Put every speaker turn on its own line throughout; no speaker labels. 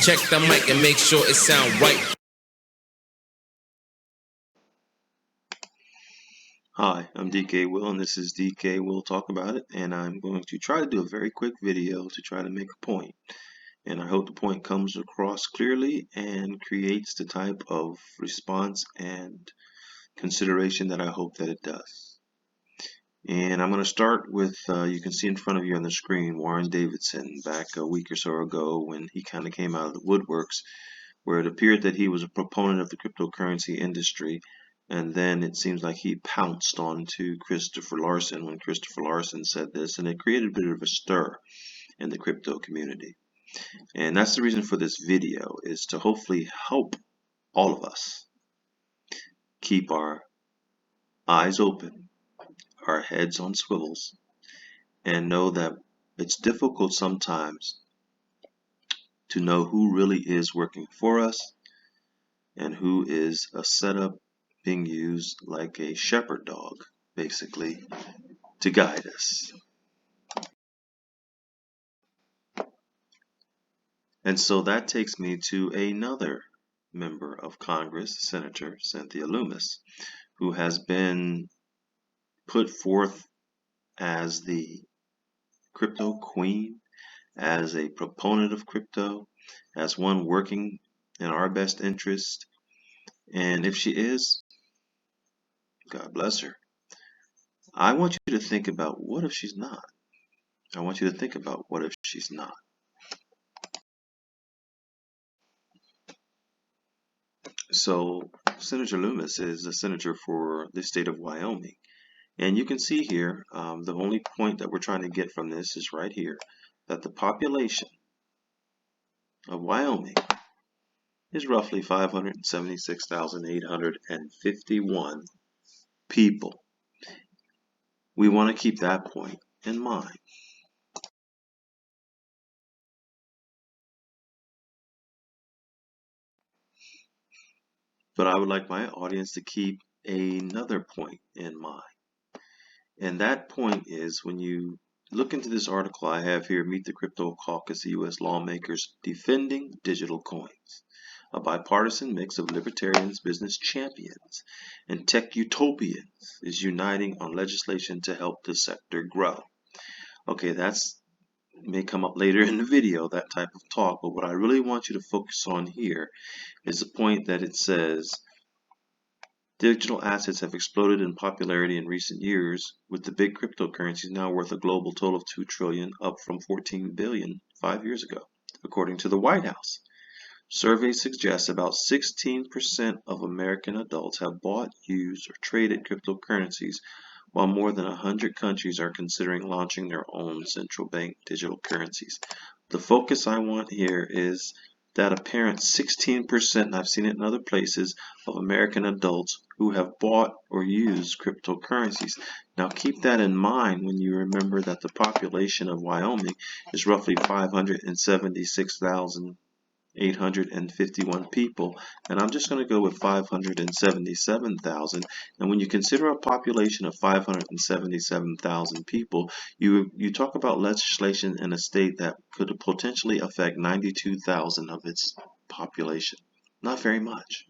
Check the mic and make sure it sound right.
Hi, I'm DK Will, and this is DK Will Talk About It, and I'm going to try to do a very quick video to try to make a point. And I hope the point comes across clearly and creates the type of response and consideration that I hope that it does. And I'm going to start with, you can see in front of you on the screen, Warren Davidson back a week or so ago when he kind of came out of the woodworks, where it appeared that he was a proponent of the cryptocurrency industry. And then it seems like he pounced onto Christopher Larsen when Christopher Larsen said this, and it created a bit of a stir in the crypto community. And that's the reason for this video, is to hopefully help all of us keep our eyes open, our heads on swivels, and know that it's difficult sometimes to know who really is working for us and who is a setup being used like a shepherd dog, basically, to guide us. And so that takes me to another member of Congress, Senator Cynthia Loomis, who has been put forth as the crypto queen, as a proponent of crypto, as one working in our best interest. And if she is, God bless her. I want you to think about, what if she's not? I want you to think about, what if she's not? So Senator Loomis is a senator for the state of Wyoming. And you can see here, the only point that we're trying to get from this is right here, that the population of Wyoming is roughly 576,851 people. We want to keep that point in mind. But I would like my audience to keep another point in mind. And that point is, when you look into this article I have here, Meet the Crypto Caucus, U.S. Lawmakers Defending Digital Coins. A bipartisan mix of libertarians, business champions, and tech utopians is uniting on legislation to help the sector grow. Okay, that's may come up later in the video, that type of talk, but what I really want you to focus on here is the point that it says digital assets have exploded in popularity in recent years, with the big cryptocurrencies now worth a global total of $2 trillion, up from $14 billion 5 years ago, according to the White House. Surveys suggest about 16% of American adults have bought, used, or traded cryptocurrencies, while more than 100 countries are considering launching their own central bank digital currencies. The focus I want here is that apparent 16%, and I've seen it in other places, of American adults who have bought or used cryptocurrencies. Now keep that in mind when you remember that the population of Wyoming is roughly 576,851 people, and I'm just going to go with 577,000. And when you consider a population of 577,000 people, you talk about legislation in a state that could potentially affect 92,000 of its population. Not very much.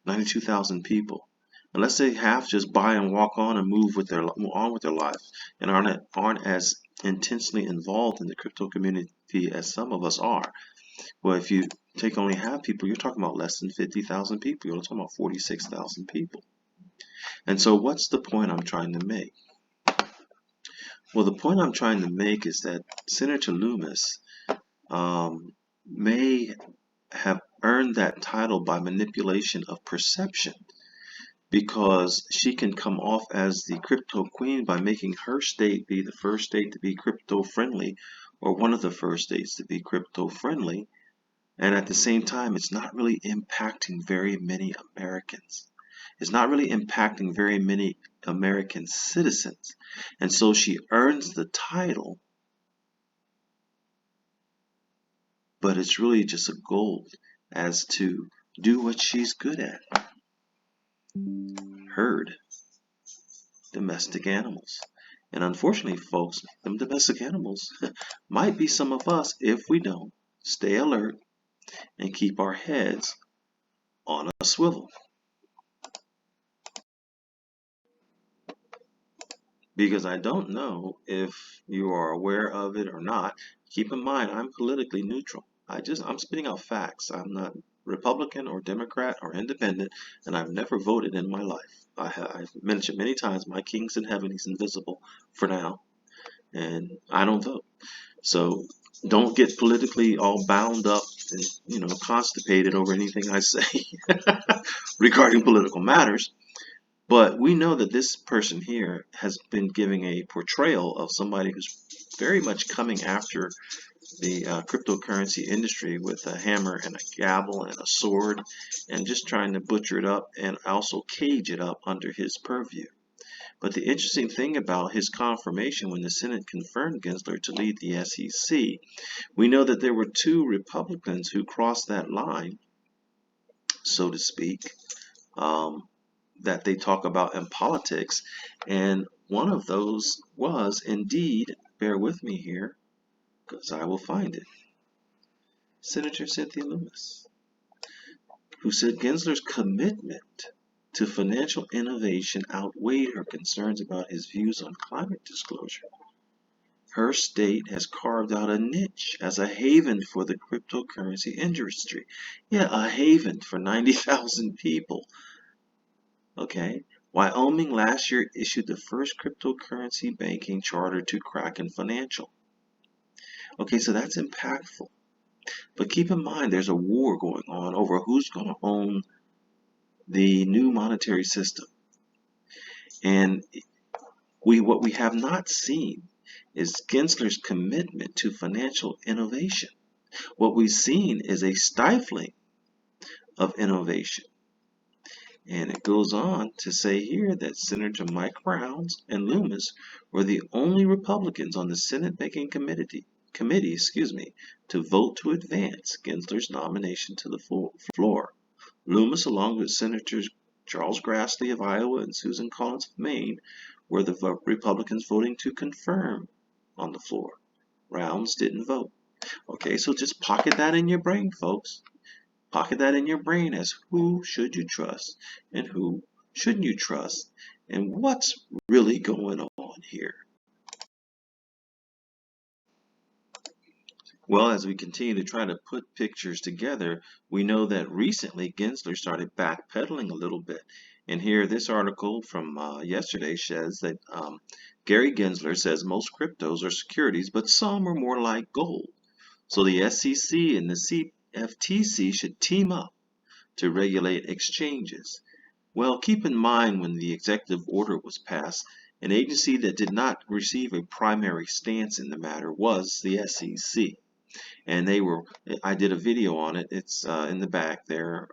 92,000 people. And let's say half just buy and walk on and move with their lives and aren't as intensely involved in the crypto community as some of us are. Well, if you take only half people, you're talking about less than 50,000 people. You're talking about 46,000 people. And so what's the point I'm trying to make? Well, the point I'm trying to make is that Senator Loomis may have earned that title by manipulation of perception, because she can come off as the crypto queen by making her state be the first state to be crypto friendly, or one of the first states to be crypto friendly. And at the same time, it's not really impacting very many Americans. It's not really impacting very many American citizens. And so she earns the title, but it's really just a goal as to do what she's good at. Herd domestic animals. And unfortunately, folks, them domestic animals might be some of us if we don't stay alert and keep our heads on a swivel. Because I don't know if you are aware of it or not. Keep in mind, I'm politically neutral. I'm spitting out facts. I'm not Republican or Democrat or independent, and I've never voted in my life. I've mentioned many times my king's in heaven, he's invisible for now, and I don't vote. So don't get politically all bound up and constipated over anything I say regarding political matters. But we know that this person here has been giving a portrayal of somebody who's very much coming after the cryptocurrency industry with a hammer and a gavel and a sword, and just trying to butcher it up and also cage it up under his purview. But the interesting thing about his confirmation when the Senate confirmed Gensler to lead the SEC, we know that there were two Republicans who crossed that line, so to speak, that they talk about in politics, and one of those was indeed, bear with me here, because I will find it, Senator Cynthia Loomis, who said Gensler's commitment to financial innovation outweighed her concerns about his views on climate disclosure. Her state has carved out a niche as a haven for the cryptocurrency industry. Yeah, a haven for 90,000 people. Okay, Wyoming last year issued the first cryptocurrency banking charter to Kraken Financial. Okay, so that's impactful. But keep in mind, there's a war going on over who's going to own the new monetary system. And what we have not seen is Gensler's commitment to financial innovation. What we've seen is a stifling of innovation. And it goes on to say here that Senator Mike Rounds and Loomis were the only Republicans on the Senate Banking Committee, to vote to advance Gensler's nomination to the floor. Loomis, along with Senators Charles Grassley of Iowa and Susan Collins of Maine, were the Republicans voting to confirm on the floor. Rounds didn't vote. Okay, so just pocket that in your brain, folks. Pocket that in your brain as who should you trust and who shouldn't you trust, and what's really going on here. Well, as we continue to try to put pictures together, we know that recently Gensler started backpedaling a little bit. And here, this article from yesterday says that Gary Gensler says most cryptos are securities, but some are more like gold. So the SEC and the CFTC should team up to regulate exchanges. Well, keep in mind when the executive order was passed, an agency that did not receive a primary stance in the matter was the SEC. And I did a video on it. It's in the back there.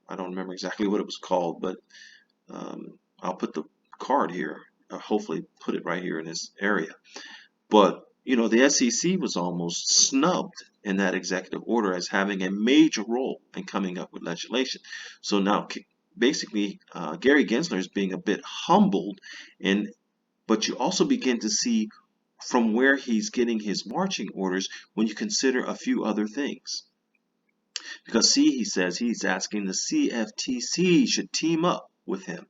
I don't remember exactly what it was called, but I'll put the card here, hopefully put it right here in this area. But, the SEC was almost snubbed in that executive order as having a major role in coming up with legislation. So now, basically, Gary Gensler is being a bit humbled, but you also begin to see from where he's getting his marching orders when you consider a few other things. Because he says he's asking the CFTC should team up with him.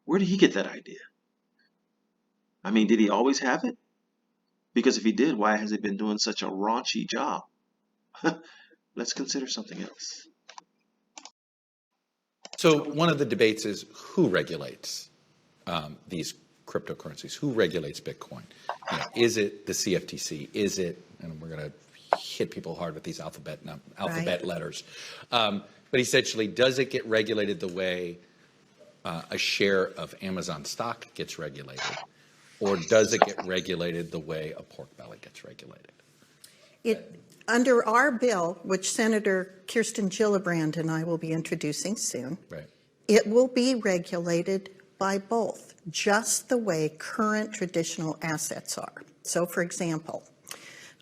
Where did he get that idea? I mean, did he always have it? Because if he did, why has he been doing such a raunchy job? Let's consider something else.
So one of the debates is who regulates these cryptocurrencies? Who regulates Bitcoin? Is it the CFTC? Is it, and we're going to hit people hard with these alphabet letters, but essentially, does it get regulated the way a share of Amazon stock gets regulated, or does it get regulated the way a pork belly gets regulated?
Under our bill, which Senator Kirsten Gillibrand and I will be introducing soon, it will be regulated by both, just the way current traditional assets are. So, for example,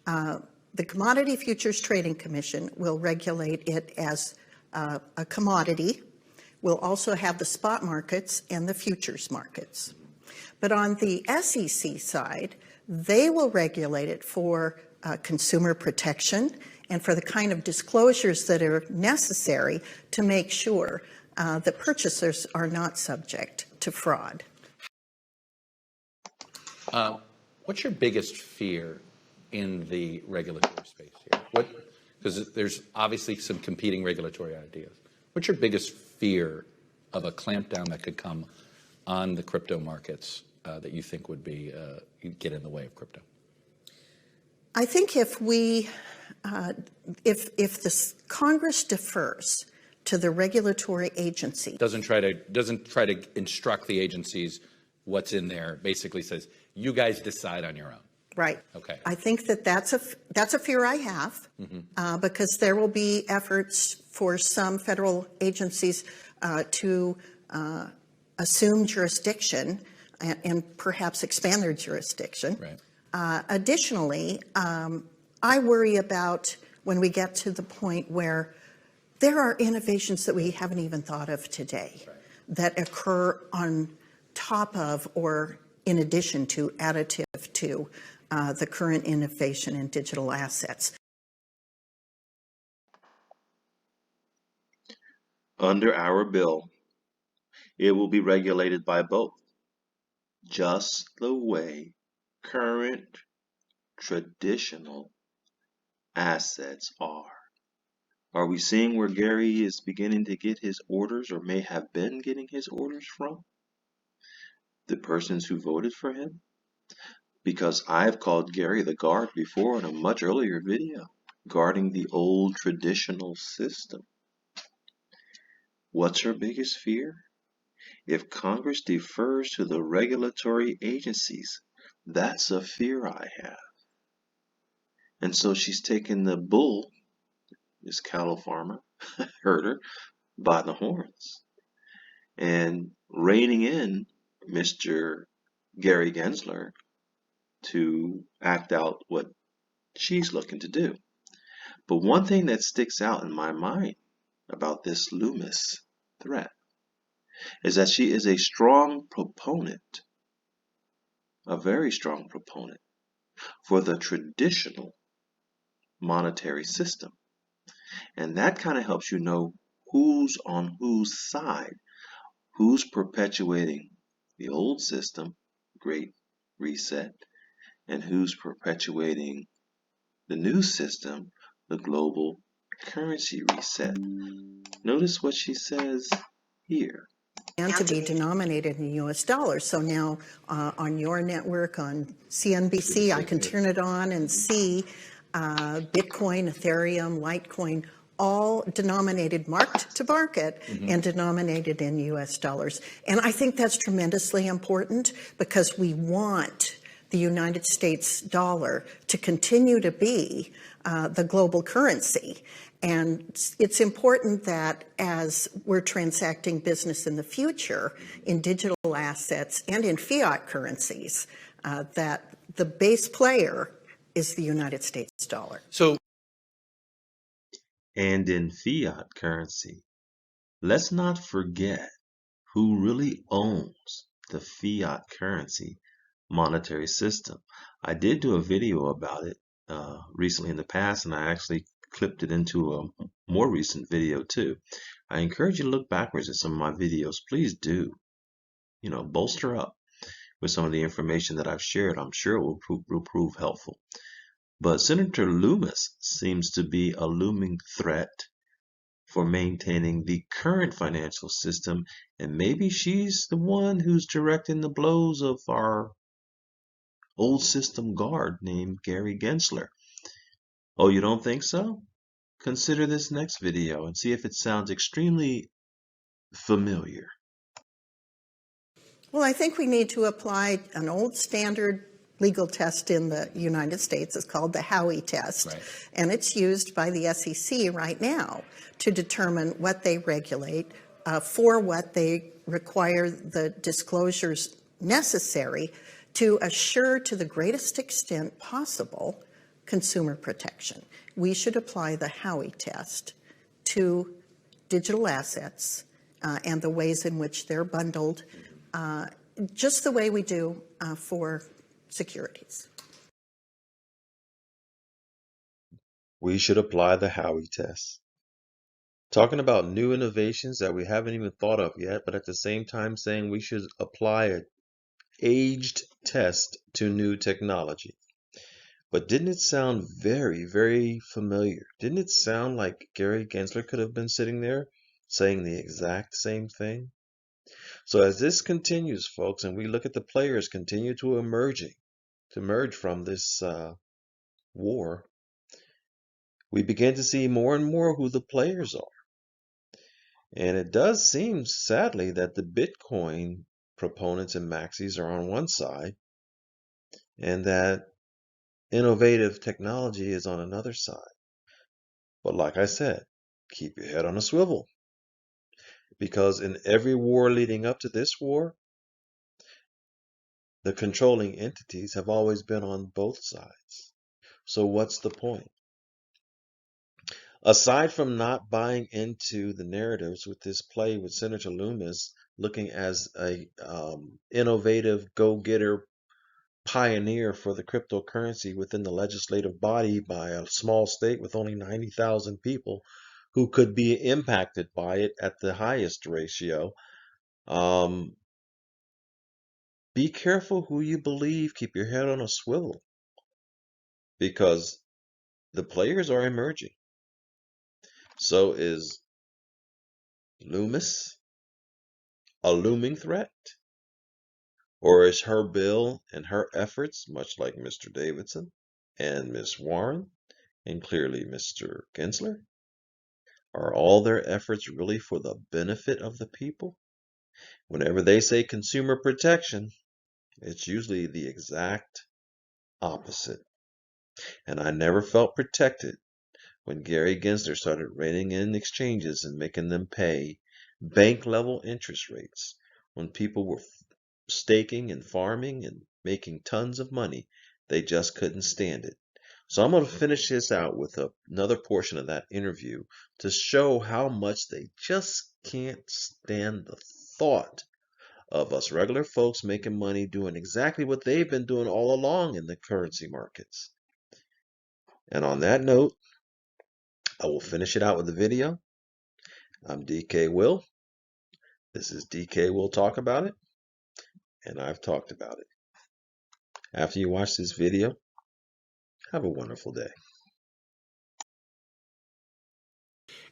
the Commodity Futures Trading Commission will regulate it as a commodity. We'll also have the spot markets and the futures markets. But on the SEC side, they will regulate it for consumer protection and for the kind of disclosures that are necessary to make sure that purchasers are not subject to fraud.
What's your biggest fear in the regulatory space here? Because there's obviously some competing regulatory ideas. What's your biggest fear of a clampdown that could come on the crypto markets that you think would be get in the way of crypto?
I think if the Congress defers to the regulatory agency,
doesn't try to instruct the agencies what's in there, basically says you guys decide on your own.
Right.
Okay.
I think that's a fear I have, because there will be efforts for some federal agencies to assume jurisdiction and perhaps expand their jurisdiction.
Right.
Additionally, I worry about when we get to the point where there are innovations that we haven't even thought of today that occur on top of or in addition to, additive to, the current innovation in digital assets.
Under our bill, it will be regulated by both, just the way current traditional assets are. Are we seeing where Gary is beginning to get his orders, or may have been getting his orders from? The persons who voted for him? Because I've called Gary the guard before in a much earlier video, guarding the old traditional system. What's her biggest fear? If Congress defers to the regulatory agencies, that's a fear I have. And so she's taken the bull, this cattle farmer, herder, by the horns, and reining in Mr. Gary Gensler to act out what she's looking to do. But one thing that sticks out in my mind about this Loomis threat is that she is a strong proponent, a very strong proponent, for the traditional monetary system. And that kind of helps you know who's on whose side, who's perpetuating the old system, Great Reset, and who's perpetuating the new system, the global currency reset. Notice what she says here.
And to be denominated in U.S. dollars. So now on your network, on CNBC, I can turn it on and see Bitcoin, Ethereum, Litecoin, all denominated, marked to market, and denominated in U.S. dollars. And I think that's tremendously important because we want the United States dollar to continue to be the global currency. And it's important that as we're transacting business in the future in digital assets and in fiat currencies, that the base player is the United States dollar.
And in fiat currency, let's not forget who really owns the fiat currency monetary system. I did do a video about it recently in the past, and I actually clipped it into a more recent video too. I encourage you to look backwards at some of my videos. Please do, bolster up with some of the information that I've shared. I'm sure it will prove helpful. But Senator Loomis seems to be a looming threat for maintaining the current financial system, and maybe she's the one who's directing the blows of our old system guard named Gary Gensler. Oh, you don't think so? Consider this next video and see if it sounds extremely familiar.
Well, I think we need to apply an old standard legal test in the United States. It's called the Howey test.
Right.
And it's used by the SEC right now to determine what they regulate, for what they require the disclosures necessary to assure to the greatest extent possible consumer protection. We should apply the Howey test to digital assets and the ways in which they're bundled, just the way we do for securities.
we should apply the Howey test. Talking about new innovations that we haven't even thought of yet, but at the same time saying we should apply an aged test to new technology. But didn't it sound very, very familiar? Didn't it sound like Gary Gensler could have been sitting there saying the exact same thing? So as this continues, folks, and we look at the players continue to emerge from this war, we begin to see more and more who the players are. And it does seem, sadly, that the Bitcoin proponents and maxis are on one side, and that innovative technology is on another side. But like I said, keep your head on a swivel. Because in every war leading up to this war, the controlling entities have always been on both sides. So what's the point? Aside from not buying into the narratives with this play with Senator Loomis looking as a innovative go-getter pioneer for the cryptocurrency within the legislative body by a small state with only 90,000 people who could be impacted by it at the highest ratio, be careful who you believe. Keep your head on a swivel, because the players are emerging. So is Loomis a looming threat? Or is her bill and her efforts, much like Mr. Davidson and Ms. Warren, and clearly Mr. Gensler, are all their efforts really for the benefit of the people? Whenever they say consumer protection, it's usually the exact opposite. And I never felt protected when Gary Gensler started reining in exchanges and making them pay bank-level interest rates when people were staking and farming and making tons of money. They just couldn't stand it. So I'm going to finish this out with another portion of that interview to show how much they just can't stand the thought of us regular folks making money doing exactly what they've been doing all along in the currency markets. And on that note, I will finish it out with the video. I'm DK Will. This is DK Will Talk About It, and I've talked about it. After you watch this video, have a wonderful day.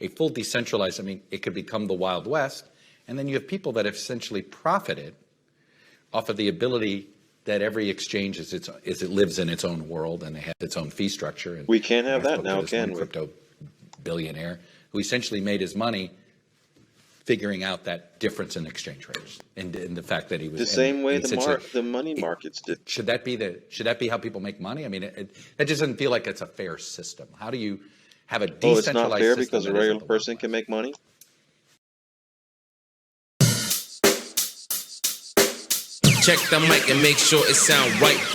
A full decentralized, I mean, it could become the Wild West, and then you have people that have essentially profited off of the ability that every exchange it lives in its own world and it has its own fee structure. And
we can't have that now, can we?
Crypto billionaire who essentially made his money figuring out that difference in exchange rates and the fact that he was
the same way the money markets did.
Should that be how people make money? I mean, it just doesn't feel like it's a fair system. How do you have a decentralized system?
It's not fair because a regular person can make money?
Check the mic and make sure it sound right.